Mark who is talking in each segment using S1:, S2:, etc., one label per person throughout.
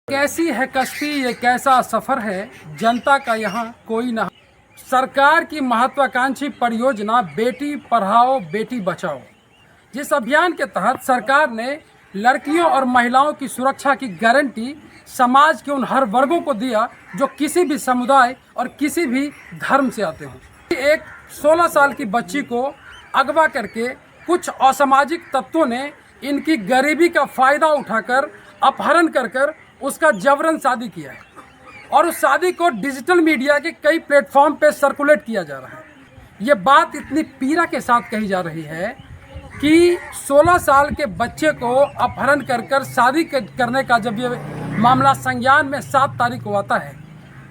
S1: कैसी है कश्ती, ये कैसा सफर है, जनता का यहाँ कोई ना। सरकार की महत्वाकांक्षी परियोजना बेटी पढ़ाओ बेटी बचाओ, जिस अभियान के तहत सरकार ने लड़कियों और महिलाओं की सुरक्षा की गारंटी समाज के उन हर वर्गों को दिया जो किसी भी समुदाय और किसी भी धर्म से आते हों। एक 16 साल की बच्ची को अगवा करके कुछ असामाजिक तत्वों ने इनकी गरीबी का फ़ायदा उठाकर अपहरण कर उसका जबरन शादी किया है और उस शादी को डिजिटल मीडिया के कई प्लेटफॉर्म पे सर्कुलेट किया जा रहा है। ये बात इतनी पीड़ा के साथ कही जा रही है कि 16 साल के बच्चे को अपहरण कर शादी करने का जब ये मामला संज्ञान में 7 तारीख को आता है,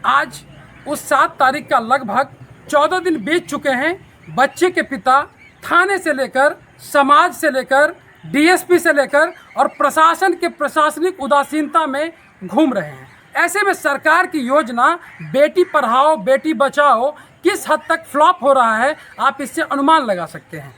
S1: आज उस 7 तारीख का लगभग 14 दिन बीत चुके हैं। बच्चे के पिता थाने से लेकर, समाज से लेकर, डीएसपी से लेकर और प्रशासन के प्रशासनिक उदासीनता में घूम रहे हैं। ऐसे में सरकार की योजना बेटी पढ़ाओ बेटी बचाओ किस हद तक फ्लॉप हो रहा है, आप इससे अनुमान लगा सकते हैं।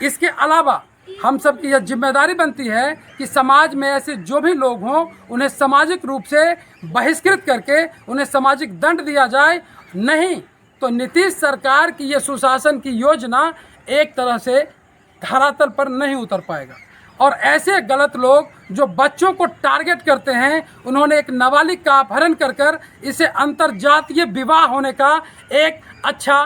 S1: इसके अलावा हम सब की यह जिम्मेदारी बनती है कि समाज में ऐसे जो भी लोग हों उन्हें सामाजिक रूप से बहिष्कृत करके उन्हें सामाजिक दंड दिया जाए, नहीं तो नीतीश सरकार की यह सुशासन की योजना एक तरह से धरातल पर नहीं उतर पाएगा। और ऐसे गलत लोग जो बच्चों को टारगेट करते हैं, उन्होंने एक नाबालिग का अपहरण कर इसे अंतर्जातीय विवाह होने का एक अच्छा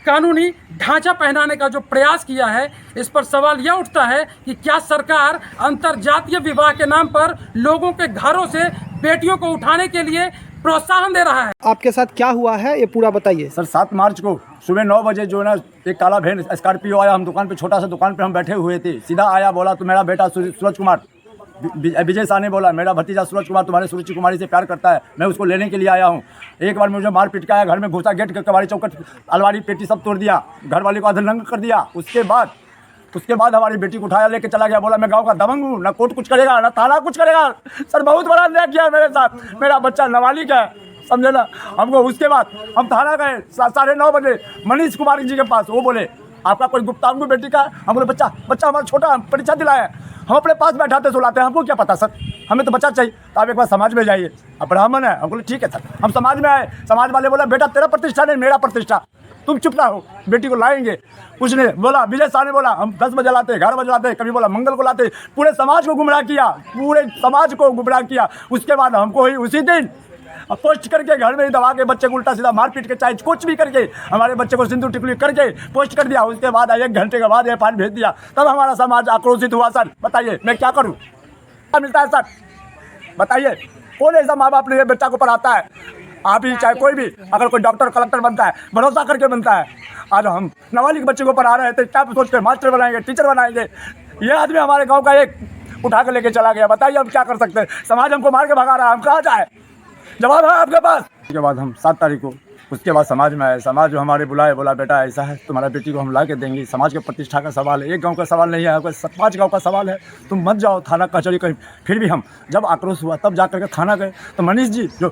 S1: कानूनी ढांचा पहनाने का जो प्रयास किया है, इस पर सवाल यह उठता है कि क्या सरकार अंतर्जातीय विवाह के नाम पर लोगों के घरों से बेटियों को उठाने के लिए प्रोत्साहन दे रहा है।
S2: आपके साथ क्या हुआ है ये पूरा बताइए।
S3: सर 7 मार्च को सुबह 9 बजे जो है ना एक काला वैन स्कॉर्पियो आया। हम दुकान पे, छोटा सा दुकान पे हम बैठे हुए थे। सीधा आया, बोला तो मेरा बेटा सूरज कुमार, विजय साहनी बोला मेरा भतीजा सूरज कुमार तुम्हारे सुरुचि कुमारी से प्यार करता है, मैं उसको लेने के लिए आया हूँ। एक बार मुझे मार पीट के आया, घर में घुसा, गेट कबाड़ी चौकट अलमारी पेटी सब तोड़ दिया, घर वाले को अधरंग कर दिया। उसके बाद हमारी बेटी को उठाया, लेके चला गया। बोला मैं गांव का दबंग हूँ, ना कोर्ट कुछ करेगा ना थाना कुछ करेगा। सर बहुत बड़ा अन्याय किया मेरे साथ। मेरा बच्चा नाबालिग है, समझे ना। हमको उसके बाद हम थाना गए 9:30 बजे मनीष कुमार जी के पास। वो बोले आपका कोई गुप्तांगू बेटी का? हम बोले बच्चा हमारा छोटा परीक्षा दिलाया, हम अपने पास बैठाते सुलाते हैं, हमको क्या पता सर, हमें तो बच्चा चाहिए। तो आप एक बार समाज में जाइए, अब ब्राह्मण है। हम बोले ठीक है सर। हम समाज में आए, समाज वाले बोला बेटा तेरा प्रतिष्ठा नहीं मेरा प्रतिष्ठा, तुम चुप रहो, बेटी को लाएंगे। कुछ ने बोला, विजय शाह ने बोला हम 10 बजे लाते, 11 बजे लाते, कभी बोला मंगल को लाते। पूरे समाज को गुमराह किया, पूरे समाज को गुमराह किया। उसके बाद हमको ही उसी दिन पोस्ट करके घर में ही दबा के बच्चे को उल्टा सीधा मार पीट के, चाहे कुछ भी करके हमारे बच्चे को सिंदूर टिकली करके पोस्ट कर दिया। उसके बाद 1 घंटे के बाद एफआईआर भेज दिया। तब हमारा समाज आक्रोशित हुआ। सर बताइए मैं क्या करूँ, क्या मिलता है सर बताइए? कौन ऐसा माँ बाप ने बच्चा को पढ़ाता है? आप ही चाहे कोई भी, अगर कोई डॉक्टर कलेक्टर बनता है भरोसा करके बनता है। आज हम नाबालिग बच्चे को पढ़ा रहे थे, क्या सोच के मास्टर बनाएंगे, टीचर बनाएंगे। ये आदमी हमारे गाँव का एक उठा के लेके चला गया। बताइए हम क्या कर सकते हैं? समाज हमको मार के भगा रहा है, हम कहाँ जाए? जवाब है आपके पास? उसके बाद हम 7 तारीख को उसके बाद समाज में आए। समाज जो हमारे बुलाए, बोला बेटा ऐसा है तुम्हारा बेटी को हम ला के देंगे। समाज के प्रतिष्ठा का सवाल है, एक गांव का सवाल नहीं है, 5 गांव का सवाल है। तुम मत जाओ थाना कचहरी कहीं। फिर भी हम जब आक्रोश हुआ तब जा करके थाना गए तो मनीष जी जो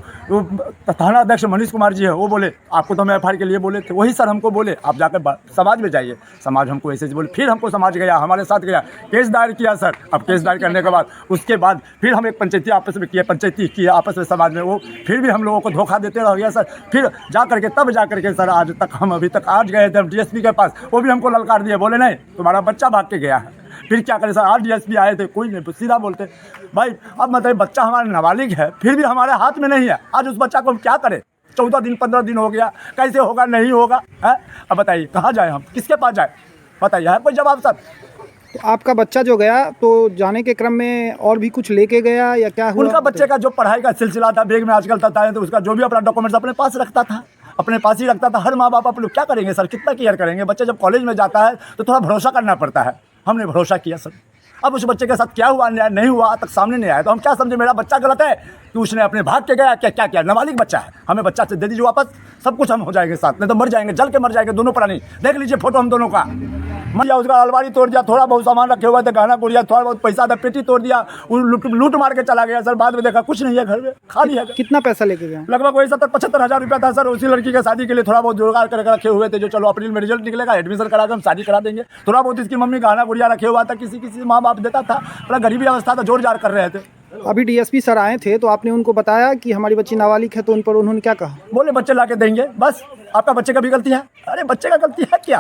S3: थाना अध्यक्ष मनीष कुमार जी है, वो बोले आपको तो हम एफआईआर के लिए बोले थे, वही सर हमको बोले आप जाकर समाज में जाइए। समाज हमको ऐसे बोले। फिर हमको समाज गया, हमारे साथ गया, केस दायर किया सर। अब केस दायर करने के बाद उसके बाद फिर हम एक पंचायती आपस में किया आपस में समाज में। वो फिर भी हम लोगों को धोखा देते रह गया सर। फिर करके तब जा करके सर आज तक हम अभी तक आज गए थे हम डीएसपी के पास, वो भी हमको ललकार दिए, बोले नहीं तुम्हारा बच्चा भाग के गया है। फिर क्या करें सर, आज डीएसपी आए थे, कोई नहीं, सीधा बोलते भाई अब मतलब बच्चा हमारा नाबालिग है, फिर भी हमारे हाथ में नहीं है। आज उस बच्चा को हम क्या करें? 14 दिन 15 दिन हो गया, कैसे होगा नहीं होगा है? अब बताइए कहाँ जाए हम, किसके पास जाए बताइए, है कोई जवाब सर?
S2: तो आपका बच्चा जो गया तो जाने के क्रम में और भी कुछ लेके गया या क्या हुआ?
S3: उनका बच्चे का जो पढ़ाई का सिलसिला था, बैग में आजकल था, तो उसका जो भी अपना डॉक्यूमेंट्स अपने पास रखता था, अपने पास ही रखता था। हर माँ बाप आप लोग क्या करेंगे सर, कितना केयर करेंगे? बच्चा जब कॉलेज में जाता है तो थोड़ा भरोसा करना पड़ता है। हमने भरोसा किया सर। अब उस बच्चे के साथ क्या हुआ नहीं हुआ तक सामने नहीं आया, तो हम क्या समझे मेरा बच्चा गलत है कि उसने अपने भाग के गया? क्या क्या नाबालिग बच्चा है, हमें बच्चा से दे दीजिए वापस, सब कुछ हम हो जाएंगे साथ, नहीं तो मर जाएंगे, जल के मर जाएंगे दोनों प्राणी। देख लीजिए फोटो हम दोनों का। दिया, उसका अलमारी तोड़ दिया, थोड़ा बहुत सामान रखे हुए थे, गहना गुड़िया, थोड़ा बहुत पैसा था, पेटी तोड़ दिया, वो लूट मार के चला गया सर। बाद में देखा कुछ नहीं है घर में, खाली है।
S2: कितना पैसा लेके गया?
S3: लगभग वही 70-75 हज़ार रुपया था सर। उसी लड़की के शादी के लिए थोड़ा बहुत जोगाड़ करके रखे हुए थे, जो चलो अप्रैल में रिजल्ट निकलेगा, एडमिशन करा कर हम शादी करा देंगे। थोड़ा बहुत इसकी मम्मी गहना गुड़िया रखे हुआ था, किसी माँ बाप देता था, थोड़ा गरीबी अवस्था था, जोर जार कर रहे थे।
S2: अभी डीएसपी सर आए थे तो आपने उनको बताया कि हमारी बच्ची नाबालिग है, तो उन पर उन्होंने क्या कहा?
S3: बोले बच्चे ला के देंगे, बस आपका बच्चे का भी गलती है। अरे बच्चे का गलती है क्या?